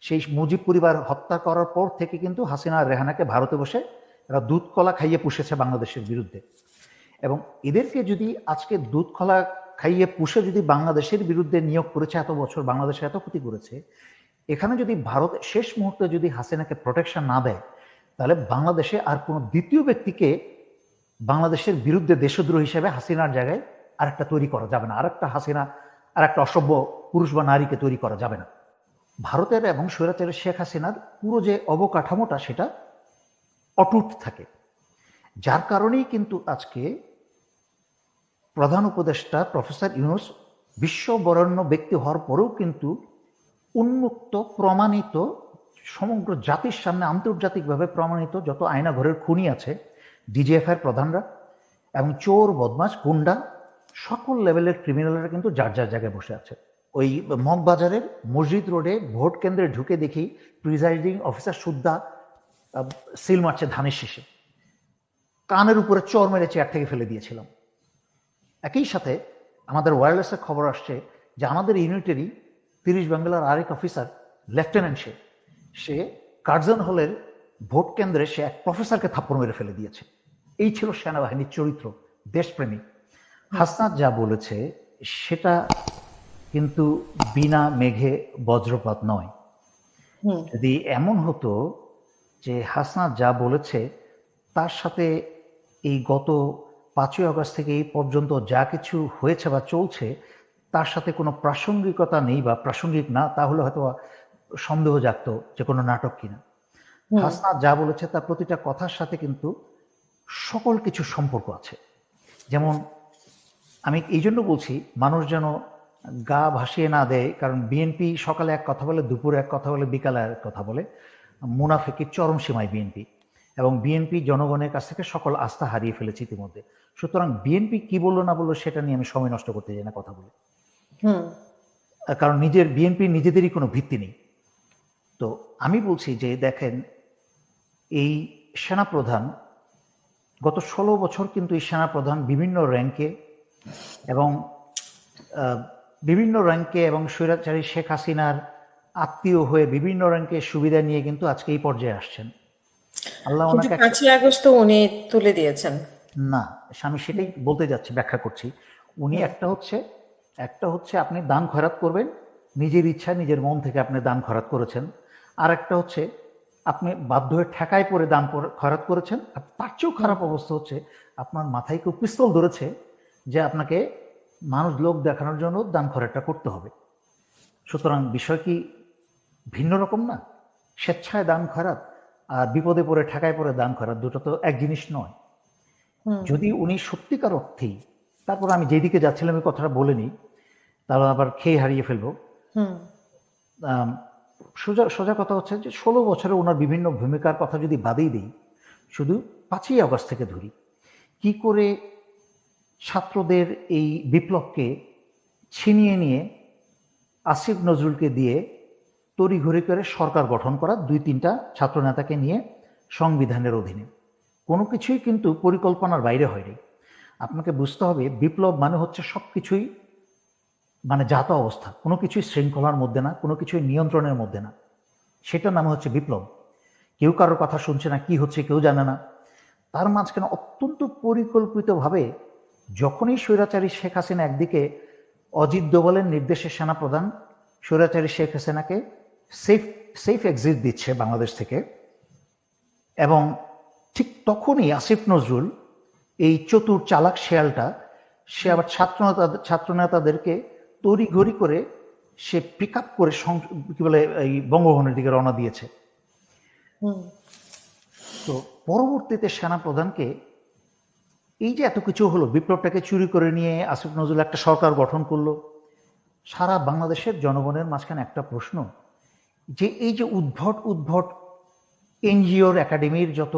সেই মুজিব পরিবার হত্যা করার পর থেকে কিন্তু হাসিনা আর রেহানাকে ভারতে বসে এরা দুধ কলা খাইয়ে পুষেছে বাংলাদেশের বিরুদ্ধে। এবং এদেরকে যদি আজকে দুধ কলা খাইয়ে পুষে যদি বাংলাদেশের বিরুদ্ধে নিয়োগ করেছে, এত বছর বাংলাদেশে এত ক্ষতি করেছে, এখানে যদি ভারত শেষ মুহূর্তে যদি হাসিনাকে প্রোটেকশন না দেয়, তাহলে বাংলাদেশে আর কোনো দ্বিতীয় ব্যক্তিকে বাংলাদেশের বিরুদ্ধে দেশদ্রোহী হিসেবে হাসিনার জায়গায় আরেকটা তৈরি করা যাবে না, আরেকটা হাসিনা, আর একটা অসভ্য পুরুষ বা নারীকে তৈরি করা যাবে না। ভারতের এবং স্বৈরাচারী শেখ হাসিনার পুরো যে অবকাঠামোটা সেটা অটুট থাকে, যার কারণেই কিন্তু আজকে প্রধান উপদেষ্টা প্রফেসর ইউনূস বিশ্ববরেণ্য ব্যক্তি হওয়ার পরেও কিন্তু উন্মুক্ত প্রমাণিত, সমগ্র জাতির সামনে আন্তর্জাতিকভাবে প্রমাণিত যত আয়নাঘরের খুনি আছে, ডিজিএফআই প্রধানরা এবং চোর বদমাশ গুন্ডা সকল লেভেলের ক্রিমিনালরা কিন্তু যার যার জায়গায় বসে আছে। ওই মগবাজারের মসজিদ রোডে ভোট কেন্দ্রে ঢুকে দেখি প্রিজাইডিং অফিসার সুদ্ধা সিল মারছে ধানের শীষে, কানের উপরে চর মেরে চেয়ার থেকে ফেলে দিয়েছিলাম। একই সাথে আমাদের ওয়্যারলেসের খবর আসছে যে আমাদের ইউনিটেরই 30 বাংলার আরেক অফিসার লেফটেন্যান্ট, সে কার্জন হলের ভোট কেন্দ্রে সে এক প্রফেসরকে থাপ্পড় মেরে ফেলে দিয়েছে। এই ছিল সেনাবাহিনীর চরিত্র, দেশপ্রেমী। হাসনাত যা বলেছে সেটা কিন্তু বিনা মেঘে বজ্রপাত নয়। যদি এমন হতো যে হাসনাত যা বলেছে তার সাথে এই গত 5ই আগস্ট থেকে এই পর্যন্ত যা কিছু হয়েছে বা চলছে তার সাথে কোনো প্রাসঙ্গিকতা নেই বা প্রাসঙ্গিক না, তাহলে হয়তো সন্দেহ জাগতো যে কোনো নাটক কিনা। হাসনাত যা বলেছে তার প্রতিটা কথার সাথে কিন্তু সকল কিছু সম্পর্ক আছে। যেমন আমি এই জন্য বলছি, মানুষ যেন গা ভাসিয়ে না দেয়, কারণ বিএনপি সকালে এক কথা বলে, দুপুরে এক কথা বলে, বিকালে এক কথা বলে। মুনাফিকির চরম সীমায় বিএনপি, এবং বিএনপি জনগণের কাছ থেকে সকল আস্থা হারিয়ে ফেলেছে ইতিমধ্যে। সুতরাং বিএনপি কি বললো না বললো সেটা নিয়ে আমি সময় নষ্ট করতে চাই না কথা বলে, কারণ বিএনপি নিজেদেরই কোনো ভিত্তি নেই। তো আমি বলছি যে দেখেন, এই সেনাপ্রধান গত 16 বছর কিন্তু এই সেনাপ্রধান বিভিন্ন র্যাঙ্কে এবং স্বৈরাচারী শেখ হাসিনার আত্মীয় হয়ে বিভিন্ন র্যাঙ্কে সুবিধা নিয়ে কিন্তু আজকে এই পর্যায়ে আসছেন। আল্লাহ ওনাকে 5ই আগস্ট উনি তুলে দিয়েছেন না, আমি সেটাই বলতে যাচ্ছি, ব্যাখ্যা করছি। উনি একটা হচ্ছে আপনি দান খয়রাত করবেন, নিজের ইচ্ছা নিজের মন থেকে আপনি দান খয়রাত করেছেন। আর একটা হচ্ছে আপনি বাধ্য হয়ে ঠেকায় পড়ে দান খয়রাত করেছেন। আর তার চেয়েও খারাপ অবস্থা হচ্ছে আপনার মাথায় কেউ পিস্তল ধরেছে যে আপনাকে মানুষ লোক দেখানোর জন্য দান খয়রাতটা করতে হবে। সুতরাং বিষয় কি ভিন্ন রকম না? স্বেচ্ছায় দান খয়রাত আর বিপদে পড়ে ঠেকায় পড়ে দান খয়রাত, দুটো তো এক জিনিস নয়। যদি উনি সত্যিকার অর্থেই, তারপর আমি যেদিকে যাচ্ছিলাম এই কথাটা বলিনি, তাহলে আবার খেয়ে হারিয়ে ফেলবো। সোজা কথা হচ্ছে যে 16 বছরে ওনার বিভিন্ন ভূমিকার কথা যদি বাদেই দিই, শুধু 5ই আগস্ট থেকে ধরি, কি করে ছাত্রদের এই বিপ্লবকে ছিনিয়ে নিয়ে আসিফ নজরুলকে দিয়ে তড়িঘড়ি করে সরকার গঠন করা 2-3টা ছাত্র নেতাকে নিয়ে সংবিধানের অধীনে, কোনো কিছুই কিন্তু পরিকল্পনার বাইরে হয়নি। আপনাকে বুঝতে হবে বিপ্লব মানে হচ্ছে সবকিছুই মানে জাত অবস্থা, কোনো কিছুই শৃঙ্খলার মধ্যে না, কোনো কিছুই নিয়ন্ত্রণের মধ্যে না, সেটার নাম হচ্ছে বিপ্লব। কেউ কারোর কথা শুনছে না, কি হচ্ছে কেউ জানে না। তার মাঝখানে অত্যন্ত পরিকল্পিতভাবে যখনই স্বৈরাচারী শেখ হাসিনা একদিকে অজিত দোভালের নির্দেশে সেনাপ্রধান স্বৈরাচারী শেখ হাসিনাকে সেফ এক্সিট দিচ্ছে বাংলাদেশ থেকে, এবং ঠিক তখনই আসিফ নজরুল এই চতুর চালাক শেয়ালটা সে আবার ছাত্রনেতাদেরকে তড়িঘড়ি করে সে পিক আপ করে কি বলে এই বঙ্গভবনের দিকে রওনা দিয়েছে। তো পরবর্তীতে সেনাপ্রধানকে এই যে এত কিছু হলো, বিপ্লবটাকে চুরি করে নিয়ে আসিফ নজরুল একটা সরকার গঠন করলো, সারা বাংলাদেশের জনগণের মাঝখানে একটা প্রশ্ন যে এই যে উদ্ভট এনজিওর একাডেমির যত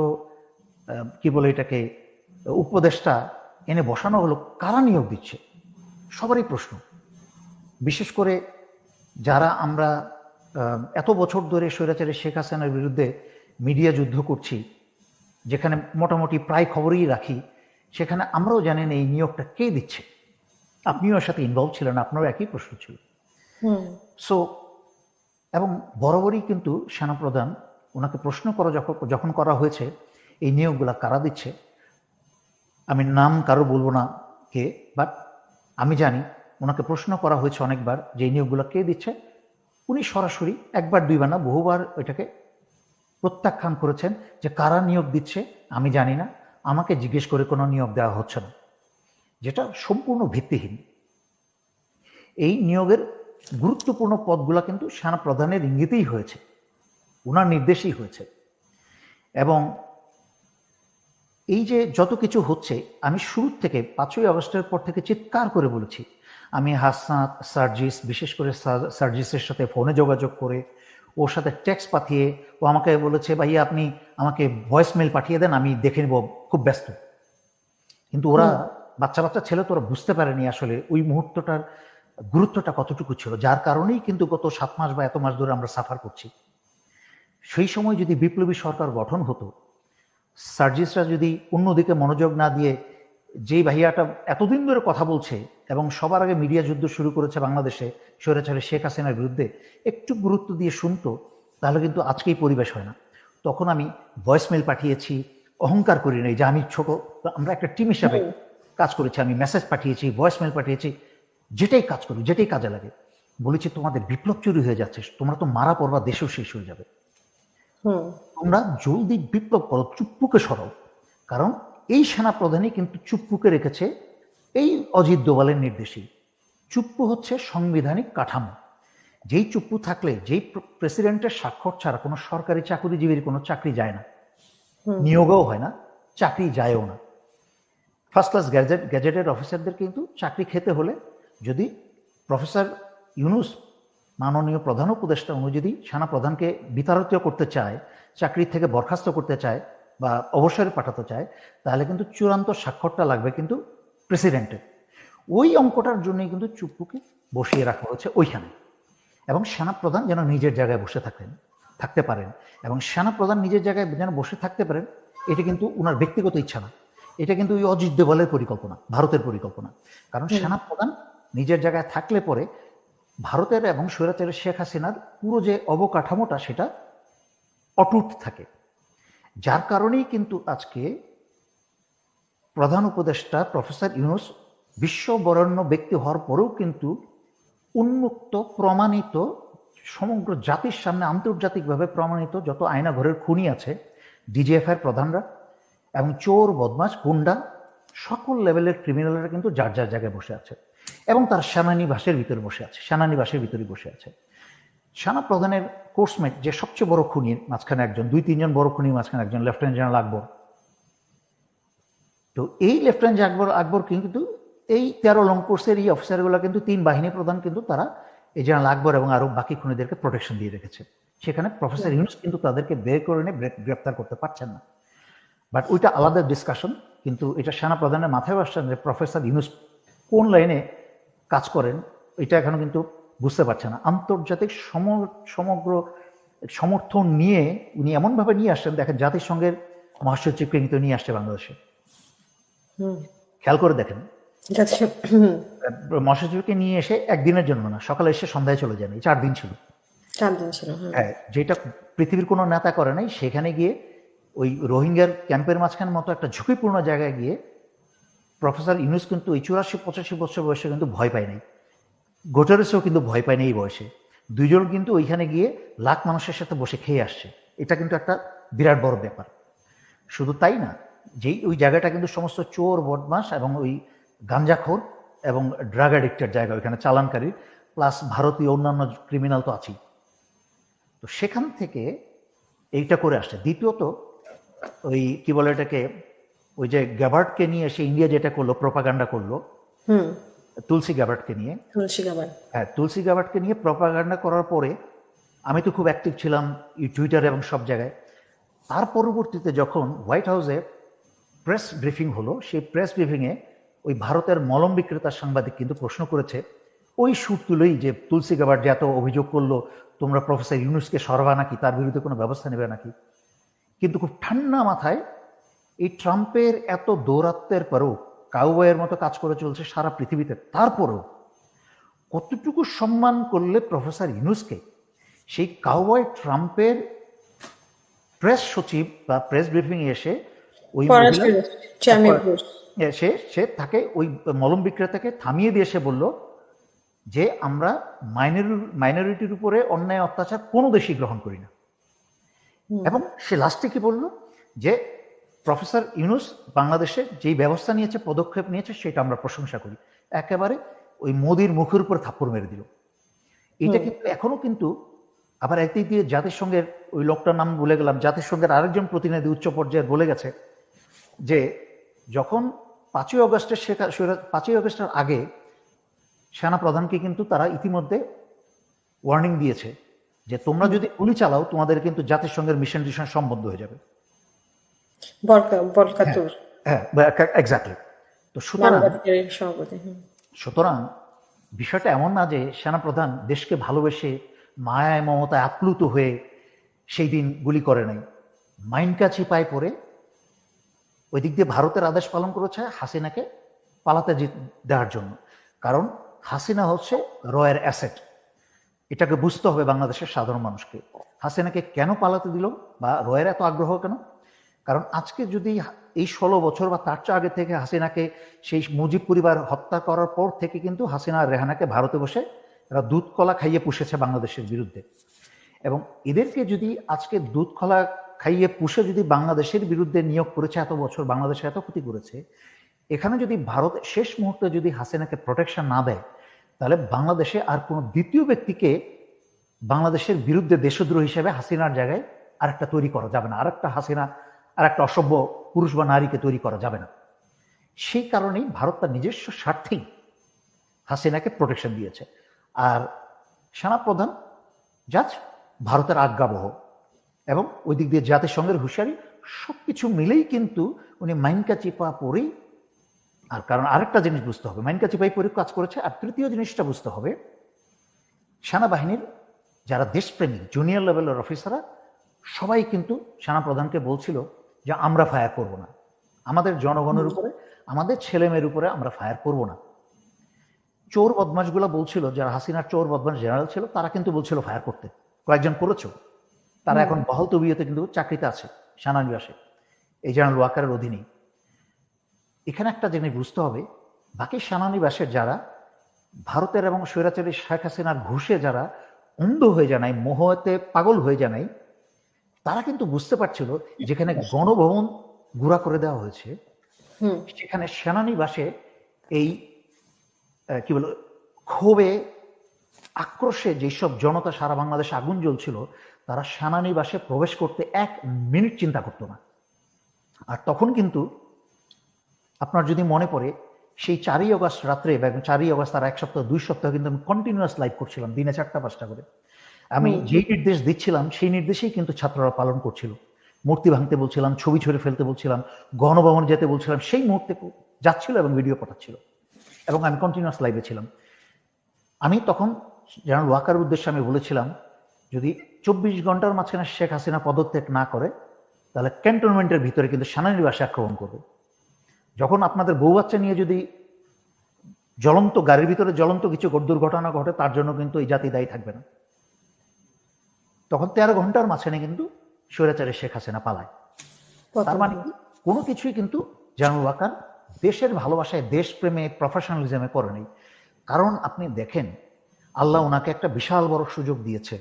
কি বলে এটাকে উপদেষ্টা এনে বসানো হলো, কারা নিয়োগ দিচ্ছে? সবারই প্রশ্ন। বিশেষ করে যারা আমরা এত বছর ধরে স্বৈরাচারী শেখ হাসিনার বিরুদ্ধে মিডিয়া যুদ্ধ করছি, যেখানে মোটামুটি প্রায় খবরই রাখি, সেখানে আমরাও জানি না এই নিয়োগটা কে দিচ্ছে। আপনিও এর সাথে ইনভলভ ছিলেন, আপনারও একই প্রশ্ন ছিল। সো এবং বরাবরই কিন্তু সেনাপ্রধান ওনাকে প্রশ্ন করা যখন করা হয়েছে এই নিয়োগগুলা কারা দিচ্ছে, আমি নাম কারো বলবো না কে, বাট আমি জানি ওনাকে প্রশ্ন করা হয়েছে অনেকবার যে এই নিয়োগগুলো কে দিচ্ছে। উনি সরাসরি একবার দুইবার না বহুবার ওইটাকে প্রত্যাখ্যান করেছেন যে কারা নিয়োগ দিচ্ছে আমি জানি না, আমাকে জিজ্ঞেস করে কোনো নিয়োগ দেওয়া হচ্ছে না, যেটা সম্পূর্ণ ভিত্তিহীন। এই নিয়োগের গুরুত্বপূর্ণ পদগুলো কিন্তু সেনা প্রধানের ইঙ্গিতেই হয়েছে, ওনার নির্দেশেই হয়েছে। এবং এই যে যত কিছু হচ্ছে, আমি শুরু থেকে 5ই আগস্টের পর থেকে চিৎকার করে বলেছি, আমি হাসনাত, সার্জিস, বিশেষ করে সার্জিসের সাথে ফোনে যোগাযোগ করে ওর সাথে টেক্সট পাঠিয়ে ও আমাকে বলেছে ভাইয়া আপনি আমাকে ভয়েস মেল পাঠিয়ে দেন, আমি দেখে নেব, খুব ব্যস্ত। কিন্তু ওরা বাচ্চা বাচ্চা ছেলে তো ওরা বুঝতে পারেনি আসলে ওই মুহূর্তটার গুরুত্বটা কতটুকু ছিল, যার কারণেই কিন্তু গত 7 মাস বা এত মাস ধরে আমরা সাফার করছি। সেই সময় যদি বিপ্লবী সরকার গঠন হতো, সার্জিসরা যদি অন্যদিকে মনোযোগ না দিয়ে যেই ভাইয়াটা এতদিন ধরে কথা বলছে এবং সবার আগে মিডিয়া যুদ্ধ শুরু করেছে বাংলাদেশে স্বৈরাচারী শেখ হাসিনার বিরুদ্ধে, একটু গুরুত্ব দিয়ে শুনতো, তাহলে কিন্তু আজকেই পরিবেশ হয় না। তখন আমি ভয়েস মেল পাঠিয়েছি, অহংকার করি নাই যে আমি ছোট, আমরা একটা টিম হিসাবে কাজ করেছি, আমি মেসেজ পাঠিয়েছি, ভয়েস মেল পাঠিয়েছি, যেটাই কাজ করি, যেটাই কাজে লাগে, বলেছি তোমাদের বিপ্লব চুরি হয়ে যাচ্ছে, তোমরা তো মারা পড়বা, দেশও শেষ হয়ে যাবে, তোমরা জলদি বিপ্লব করো, চুপ্পুকে সরাও। কারণ এই সেনা প্রধানই কিন্তু চুপ্পুকে রেখেছে এই অজিত দোভালের নির্দেশেই। চুপ্পু হচ্ছে সাংবিধানিক কাঠামো, যেই চুপ্পু থাকলে, যেই প্রেসিডেন্টের স্বাক্ষর ছাড়া কোনো সরকারি চাকরিজীবীর কোনো চাকরি যায় না, নিয়োগও হয় না, চাকরি যায়ও না। ফার্স্ট ক্লাস গ্যাজেটেড অফিসারদের কিন্তু চাকরি খেতে হলে যদি প্রফেসর ইউনুস মাননীয় প্রধান উপদেষ্টা উনি যদি সেনা প্রধানকে বিতাড়িত করতে চায়, চাকরি থেকে বরখাস্ত করতে চায় বা অবসরে পাঠাতে চায়, তাহলে কিন্তু চূড়ান্ত স্বাক্ষরটা লাগবে কিন্তু প্রেসিডেন্টের। ওই অঙ্কটার জন্যই কিন্তু চুপ্পুকে বসিয়ে রাখা হয়েছে ওইখানে, এবং সেনা প্রধান যেন নিজের জায়গায় বসে থাকতে পারেন, এবং সেনা প্রধান নিজের জায়গায় যেন বসে থাকতে পারেন, এটা কিন্তু উনার ব্যক্তিগত ইচ্ছা না, এটা কিন্তু ওই অজিত দোভালের পরিকল্পনা, ভারতের পরিকল্পনা। কারণ সেনা প্রধান নিজের জায়গায় থাকলে পরে ভারতের এবং স্বৈরাচারী শেখ হাসিনার পুরো যে অবকাঠামোটা সেটা অটুট থাকে। যার কারণেই কিন্তু আজকে প্রধান উপদেষ্টা প্রফেসর ইউনুস বিশ্ববরেণ্য ব্যক্তি হওয়ার পরেও কিন্তু উন্মুক্ত, প্রমাণিত, সমগ্র জাতির সামনে আন্তর্জাতিকভাবে প্রমাণিত যত আয়নাঘরের খুনি আছে, ডিজিএফআই প্রধানরা এবং চোর, বদমাশ, গুন্ডা, সকল লেভেলের ক্রিমিনালরা কিন্তু যার যার জায়গায় বসে আছে এবং তার সেনানিবাসের ভিতরে বসে আছে, সেনানিবাসের ভিতরে বসে আছে। সেনা প্রধানের কোর্সমেট যে সবচেয়ে বড় খুনির মাঝখানে একজন, 2-3 জন বড় খুনির মাঝখানে একজন, লেফটেন্যান্ট জেনারেল আকবর। তো এই লেফটেন্যান্ট আকবর কিন্তু এই 13 লং কোর্সের এই অফিসারগুলো কিন্তু 3 বাহিনী প্রধান কিন্তু তারা এই জেনারেল আকবর এবং আরো বাকি খুনিদেরকে প্রোটেকশন দিয়ে রেখেছে। সেখানে প্রফেসর ইউনুস কিন্তু তাদেরকে বের করে এনে গ্রেপ্তার করতে পারছেন না। বাট ওইটা আলাদা ডিসকাশন, কিন্তু এটা সেনা প্রধানের মাথায় আসছেন যে প্রফেসর ইউনুস কোন লাইনে কাজ করেন, এটা এখনো কিন্তু বুঝতে পারছে না। আন্তর্জাতিক সমগ্র সমর্থন নিয়ে উনি এমনভাবে নিয়ে আসছেন, দেখেন জাতিসংঘের মহাসচিবকে কিন্তু নিয়ে আসছে বাংলাদেশে, খেয়াল করে দেখেন, মহাসচিবকে নিয়ে এসে একদিনের জন্য না, সকালে এসে সন্ধ্যায় চলে যান, 4 দিন ছিল। হ্যাঁ, যেটা পৃথিবীর কোনো নেতা করে নাই। সেখানে গিয়ে ওই রোহিঙ্গার ক্যাম্পের মাঝখানে মতো একটা ঝুঁকিপূর্ণ জায়গায় গিয়ে প্রফেসর ইউনুস কিন্তু ওই 84-85 বছর বয়সে কিন্তু ভয় পায় নাই, গোটারেসও কিন্তু ভয় পায় নাই এই বয়সে। দুইজন কিন্তু ওইখানে গিয়ে লাখ মানুষের সাথে বসে খেয়ে আসছে, এটা কিন্তু একটা বিরাট বড় ব্যাপার। শুধু তাই না, যেই ওই জায়গাটা কিন্তু সমস্ত চোর, বদমাশ এবং ওই গাঞ্জাখোর এবং ড্রাগ অ্যাডিক্টের জায়গা, ওইখানে চালানকারী প্লাস ভারতীয় অন্যান্য ক্রিমিনাল তো আছেই। তো সেখান থেকে এইটা করে আসছে। দ্বিতীয়ত ওই কি বলে এটাকে, ওই যে গ্যাবার্টকে নিয়ে এসে ইন্ডিয়া যেটা করলো, প্রপাগান্ডা করলো তুলসী গ্যাবার্টকে নিয়ে, হ্যাঁ তুলসী গ্যাবার্টকে নিয়ে প্রপাগান্ডা করার পরে আমি তো খুব অ্যাক্টিভ ছিলাম টুইটারে এবং সব জায়গায়। তার পরবর্তীতে যখন হোয়াইট হাউসে প্রেস ব্রিফিং হলো, সেই প্রেস ব্রিফিংয়ে ওই ভারতের মলম বিক্রেতার সাংবাদিক কিন্তু প্রশ্ন করেছে ওই সুর তুলেই যে তুলসী গ্যাবার্ট যে এত অভিযোগ করলো, তোমরা প্রফেসর ইউনুসকে সরাবা নাকি, তার বিরুদ্ধে কোনো ব্যবস্থা নেবে নাকি। কিন্তু খুব ঠান্ডা মাথায় এই ট্রাম্পের এত দৌরাত্মের পরেও কাউবয়ের মতো কাজ করে চলছে সারা পৃথিবীতে, তারপরেও কতটুকু সম্মান করলে প্রফেসর ইউনুসকে সেই কাউবয় ট্রাম্পের প্রেস সচিব বা প্রেস ব্রিফিং এসে ওই মহিলা সে তাকে ওই মলম বিক্রেতাকে থামিয়ে দিয়ে সে বলল যে আমরা মাইনরিটির উপরে অন্যায় অত্যাচার কোনো দেশই গ্রহণ করি না। এবং সে লাস্টে কি বলল যে প্রফেসর ইউনূস বাংলাদেশে যেই ব্যবস্থা নিয়েছে, পদক্ষেপ নিয়েছে, সেটা আমরা প্রশংসা করি। একেবারে ওই মোদির মুখের উপর থাপ্পড় মেরে দিল। এটা কিন্তু এখনো কিন্তু আবার একদিক দিয়ে জাতিসংঘের ওই লোকটার নাম ভুলে গেলাম, জাতিসংঘের আরেকজন প্রতিনিধি উচ্চ পর্যায়ের বলে গেছে যে যখন 5ই আগস্টের আগে সেনা প্রধানকে কিন্তু তারা ইতিমধ্যে ওয়ার্নিং দিয়েছে যে তোমরা যদি গুলি চালাও তোমাদের কিন্তু জাতিসংঘের মিশন সম্বন্ধ হয়ে যাবে। হ্যাঁ, এক্স্যাক্টলি। তো সুতরাং বিষয়টা এমন না যে সেনাপ্রধান দেশকে ভালোবেসে মায়ায় মমতায় আপ্লুত হয়ে সেই দিন গুলি করে নাই। মাইনকা চিপায় পড়ে ওই দিক দিয়ে ভারতের আদেশ পালন করেছে হাসিনাকে পালাতে দেওয়ার জন্য। কারণ হাসিনা হচ্ছে রয়ের অ্যাসেট, এটাকে বুঝতে হবে বাংলাদেশের সাধারণ মানুষকে। হাসিনাকে কেন পালাতে দিল বা রয়ের এত আগ্রহ কেন? কারণ আজকে যদি এই 16 বছর বা তার চেয়ে আগে থেকে হাসিনাকে সেই মুজিব পরিবার হত্যা করার পর থেকে কিন্তু হাসিনা আর রেহানাকে ভারতে বসে এরা দুধ কলা খাইয়ে পুষেছে বাংলাদেশের বিরুদ্ধে। এবং এদেরকে যদি আজকে দুধ কলা খাইয়ে পুষে যদি বাংলাদেশের বিরুদ্ধে নিয়োগ করেছে, এত বছর বাংলাদেশে এত ক্ষতি করেছে, এখানে যদি ভারত শেষ মুহূর্তে যদি হাসিনাকে প্রোটেকশন না দেয়, তাহলে বাংলাদেশে আর কোনো দ্বিতীয় ব্যক্তিকে বাংলাদেশের বিরুদ্ধে দেশদ্রোহী হিসেবে হাসিনার জায়গায় আরেকটা তৈরি করা যাবে না, আরেকটা হাসিনা, আর একটা অসভ্য পুরুষ বা নারীকে তৈরি করা যাবে না। সেই কারণেই ভারত তার নিজস্ব স্বার্থেই হাসিনাকে প্রোটেকশন দিয়েছে। আর সেনাপ্রধান জাস্ট ভারতের আজ্ঞাবহ এবং ওই দিক দিয়ে জাতিসংঘের হুঁশিয়ারি সবকিছু মিলেই কিন্তু উনি মাইনকা চিপা পরেই। আর কারণ আরেকটা জিনিস বুঝতে হবে, মাইনকা চিপাই পরে কাজ করেছে। আর তৃতীয় জিনিসটা বুঝতে হবে, সেনাবাহিনীর যারা দেশপ্রেমী জুনিয়র লেভেলের অফিসাররা সবাই কিন্তু সেনাপ্রধানকে বলছিল যে আমরা ফায়ার করব না, আমাদের জনগণের উপরে, আমাদের ছেলে মেয়ের উপরে আমরা ফায়ার করব না। চোর বদমাশগুলো বলছিল, যারা হাসিনার চোর বদমাশ জেনারেল ছিল, তারা কিন্তু বলছিল ফায়ার করতে, কয়েকজন করেছে। তারা এখন বহাল তবিয়তে কিন্তু চাকরিতে আছে সেনানিবাসে, এই জেনারেল ওয়াকারের অধীনেই। এখানে একটা জিনিস বুঝতে হবে, বাকি সেনানিবাসের যারা ভারতের এবং স্বৈরাচারী শেখ হাসিনার ঘুষে যারা অন্ধ হয়ে যায় নাই, মোহতে পাগল হয়ে যায় নাই, তারা কিন্তু বুঝতে পারছিল যেখানে গণভবন গুঁড়া করে দেওয়া হয়েছে, সেখানে সেনানিবাসে এই কি বল ক্ষোভে আক্রোশে যেসব জনতা সারা বাংলাদেশে আগুন জ্বলছিল, তারা সেনানিবাসে প্রবেশ করতে 1 মিনিট চিন্তা করতো না। আর তখন কিন্তু আপনার যদি মনে পড়ে, সেই 4ই আগস্ট রাত্রে, 4ই আগস্ট তার 1 সপ্তাহ 2 সপ্তাহ কিন্তু আমি কন্টিনিউয়াস লাইভ করছিলাম, দিনে 4টা-5টা করে। আমি যেই নির্দেশ দিচ্ছিলাম সেই নির্দেশেই কিন্তু ছাত্ররা পালন করছিল। মূর্তি ভাঙতে বলছিলাম, ছবি ছড়ে ফেলতে বলছিলাম, গণভবন যেতে বলছিলাম, সেই মুহূর্তে যাচ্ছিল এবং ভিডিও পাঠাচ্ছিল, এবং আমি কন্টিনিউয়াস লাইভে ছিলাম। আমি তখন জেনারেল ওয়াকার উদ্দেশ্যে আমি বলেছিলাম, যদি 24 ঘন্টার মাঝখানে শেখ হাসিনা পদত্যাগ না করে, তাহলে ক্যান্টনমেন্টের ভিতরে কিন্তু সেনানিবাসে আক্রমণ করবে। যখন আপনাদের বউ বাচ্চা নিয়ে যদি জ্বলন্ত গাড়ির ভিতরে জ্বলন্ত কিছু দুর্ঘটনা ঘটে, তার জন্য কিন্তু এই জাতি দায়ী থাকবে না। তখন 13 ঘন্টার মাঝখানে কিন্তু স্বৈরাচারী শেখ হাসিনা পালায়। তার মানে কোনো কিছুই কিন্তু জেনারেল ওয়াকার দেশের ভালোবাসায়, দেশপ্রেমে, প্রফেশনালিজমে করে নেই। কারণ আপনি দেখেন, আল্লাহ ওনাকে একটা বিশাল বড় সুযোগ দিয়েছে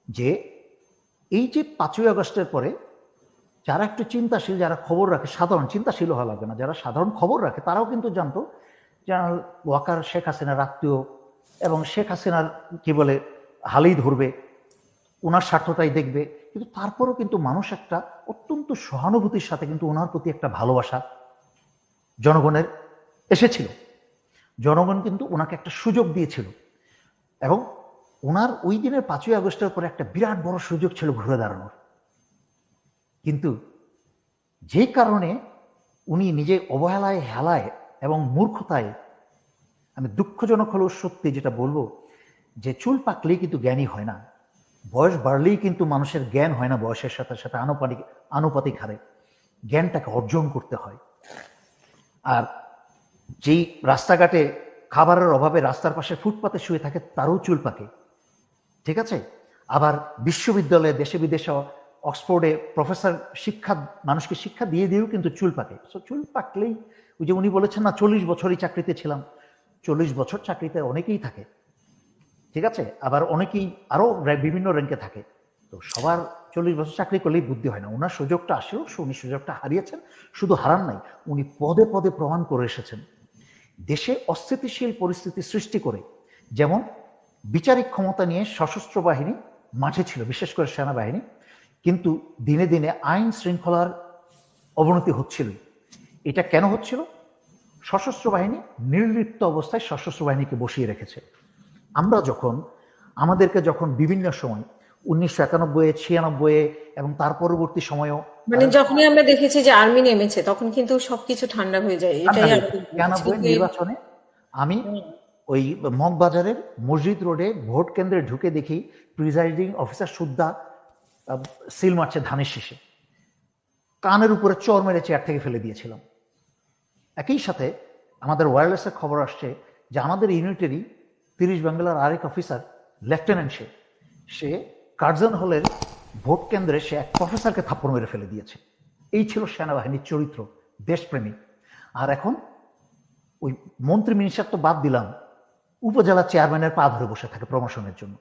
যে এই যে 5ই আগস্টের পরে যারা একটু চিন্তাশীল, যারা খবর রাখে, সাধারণ চিন্তাশীল হওয়া লাগে না, যারা সাধারণ খবর রাখে, তারাও কিন্তু জানতো জেনারেল ওয়াকার শেখ হাসিনার আত্মীয় এবং শেখ হাসিনার কি বলে হালেই ধরবে, ওনার স্বার্থটাই দেখবে। কিন্তু তারপরেও কিন্তু মানুষ একটা অত্যন্ত সহানুভূতির সাথে কিন্তু ওনার প্রতি একটা ভালোবাসা জনগণের এসেছিল। জনগণ কিন্তু ওনাকে একটা সুযোগ দিয়েছিল, এবং ওনার ওই দিনের 5ই আগস্টের পরে একটা বিরাট বড় সুযোগ ছিল ঘুরে দাঁড়ানোর। কিন্তু যে কারণে উনি নিজে অবহেলায়, হেলায় এবং মূর্খতায়, আমি দুঃখজনক হলেও সত্যি যেটা বলবো, যে চুল পাকলেই কিন্তু জ্ঞানী হয় না, বয়স বাড়লেই কিন্তু মানুষের জ্ঞান হয় না, বয়সের সাথে সাথে আনুপাতিক হারে জ্ঞানটাকে অর্জন করতে হয়। আর যেই রাস্তাঘাটে খাবারের অভাবে রাস্তার পাশে ফুটপাতে শুয়ে থাকে, তারও চুল পাকে, ঠিক আছে? আবার বিশ্ববিদ্যালয়ে দেশে বিদেশে অক্সফোর্ডে প্রফেসর মানুষকে শিক্ষা দিয়ে দিয়েও কিন্তু চুল পাকে। সো চুল পাকলেই ওই যে উনি বলেছেন না 40 বছরই চাকরিতে ছিলাম, 40 বছর চাকরিতে অনেকেই থাকে, ঠিক আছে? আবার অনেকেই আরো বিভিন্ন র্যাঙ্কে থাকে। তো সবার 40 বছর চাকরি করলেই বুদ্ধি হয় না। ওনার সুযোগটা আসেও, উনি সুযোগটা হারিয়েছেন। শুধু হারান নাই, উনি পদে পদে প্রমাণ করে এসেছেন দেশে অস্থিতিশীল পরিস্থিতি সৃষ্টি করে। যেমন বিচারিক ক্ষমতা নিয়ে সশস্ত্র বাহিনী মাঠে ছিল, বিশেষ করে সেনাবাহিনী, কিন্তু দিনে দিনে আইন শৃঙ্খলার অবনতি হচ্ছিল। এটা কেন হচ্ছিল? সশস্ত্র বাহিনী নির্লিপ্ত অবস্থায় সশস্ত্র বাহিনীকে বসিয়ে রেখেছে। আমরা আমাদেরকে যখন বিভিন্ন সময় 1991, 96 এবং তার পরবর্তী সময়েও মানে যখনই আমরা দেখেছি যে আর্মি নেমেছে তখন কিন্তু সবকিছু ঠান্ডা হয়ে যায়, এটাই আমাদের 96 নির্বাচনে আমি ওই মগবাজারের মসজিদ রোডে ভোট কেন্দ্রে ঢুকে দেখি প্রিজাইডিং অফিসার সুদ্ধা সিল মারছে ধানের শীষে, কানের উপরে চর মেরে চেয়ার থেকে ফেলে দিয়েছিলাম। একই সাথে আমাদের ওয়্যারলেসের খবর আসছে যে আমাদের ইউনিটেরই 30 বাঙ্গালার আরেক অফিসার, লেফটেন্যান্ট, সে কার্জন হলের ভোট কেন্দ্রে সে এক প্রফেসরকে থাপ্পড় মেরে ফেলে দিয়েছে। এই ছিল সেনাবাহিনীর চরিত্র, দেশপ্রেমিক। আর এখন ওই মন্ত্রী মিনিস্টার তো বাদ দিলাম, উপজেলা চেয়ারম্যানের পা ধরে বসে থাকে প্রমোশনের জন্য।